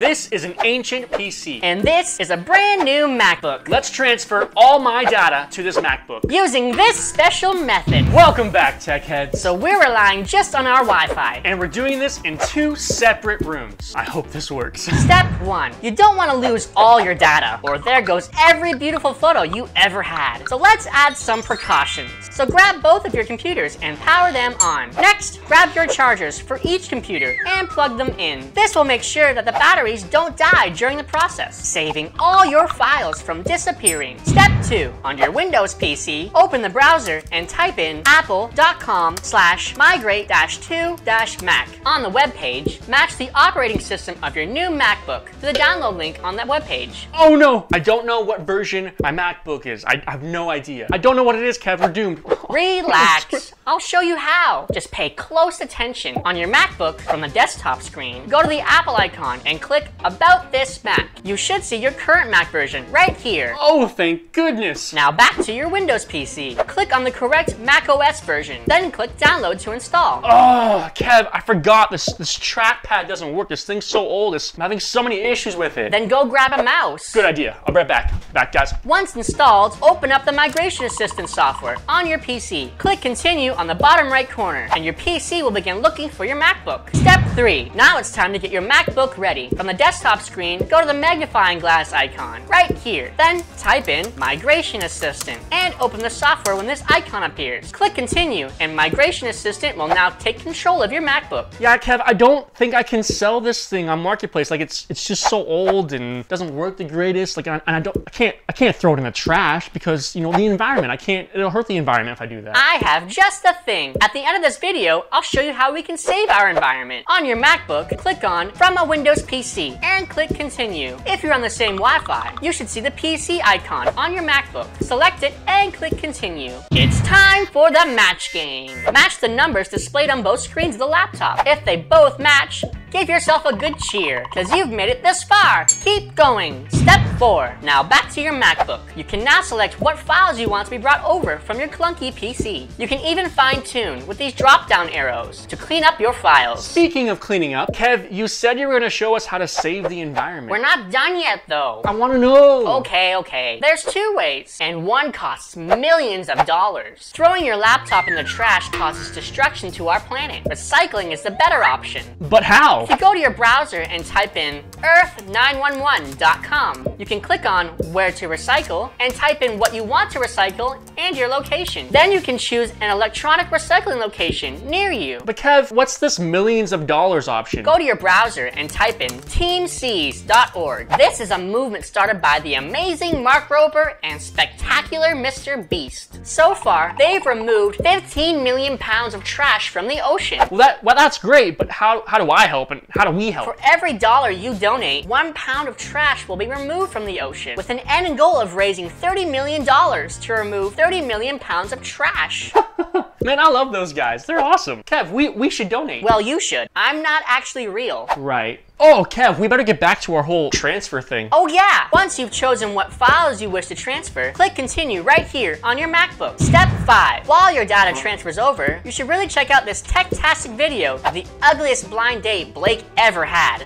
This is an ancient PC. And this is a brand new MacBook. Let's transfer all my data to this MacBook using this special method. Welcome back, tech heads. So we're relying just on our Wi-Fi. And we're doing this in 2 separate rooms. I hope this works. Step 1. You don't want to lose all your data, or there goes every beautiful photo you ever had. So let's add some precautions. So grab both of your computers and power them on. Next, grab your chargers for each computer and plug them in. This will make sure that the batteries don't die during the process, saving all your files from disappearing. Step 2. On your Windows PC, open the browser and type in apple.com/migrate-to-mac. On the web page, match the operating system of your new MacBook to the download link on that web page. Oh no! I don't know what version my MacBook is. I have no idea. I don't know what it is, Kev. We're doomed. Relax. I'll show you how. Just pay close attention. On your MacBook, from the desktop screen, go to the Apple icon and click About This Mac. You should see your current Mac version right here. Oh, thank goodness. Now back to your Windows PC. Click on the correct macOS version, then click Download to install. Oh, Kev, I forgot this trackpad doesn't work. This thing's so old. I'm having so many issues with it. Then go grab a mouse. Good idea. I'll be right back. Back, guys. Once installed, open up the Migration Assistant software on your PC. Click Continue on the bottom right corner, and your PC will begin looking for your MacBook. Step 3. Now it's time to get your MacBook ready. From the desktop screen, go to the magnifying glass icon right here. Then type in Migration Assistant and open the software when this icon appears. Click Continue, and Migration Assistant will now take control of your MacBook. Yeah, Kev, I don't think I can sell this thing on Marketplace. Like it's just so old and doesn't work the greatest. Like I can't throw it in the trash because, you know, the environment. It'll hurt the environment if I do that. I have just the thing. At the end of this video, I'll show you how we can save our environment. On your MacBook, click on From a Windows PC and click Continue. If you're on the same Wi-Fi, you should see the PC icon on your MacBook. Select it and click Continue. It's time for the match game. Match the numbers displayed on both screens of the laptop. If they both match, give yourself a good cheer, because you've made it this far. Keep going. Step 4. Now back to your MacBook. You can now select what files you want to be brought over from your clunky PC. You can even fine-tune with these drop-down arrows to clean up your files. Speaking of cleaning up, Kev, you said you were going to show us how to save the environment. We're not done yet, though. I want to know. Okay. There's 2 ways, and one costs millions of dollars. Throwing your laptop in the trash causes destruction to our planet. Recycling is the better option. But how? If you go to your browser and type in earth911.com, you can click on Where to Recycle and type in what you want to recycle and your location. Then you can choose an electronic recycling location near you. But Kev, what's this millions of dollars option? Go to your browser and type in teamseas.org. This is a movement started by the amazing Mark Rober and spectacular Mr. Beast. So far, they've removed 15 million pounds of trash from the ocean. Well, that's great, but how do I help and how do we help? For every $1 you donate, 1 pound of trash will be removed from the ocean, with an end goal of raising $30 million to remove 30 million pounds of trash. Man, I love those guys. They're awesome. Kev, we should donate. Well, you should. I'm not actually real. Right. Oh, Kev, we better get back to our whole transfer thing. Oh yeah! Once you've chosen what files you wish to transfer, click Continue right here on your MacBook. Step 5. While your data transfers over, you should really check out this tech-tastic video of the ugliest blind date Blake ever had.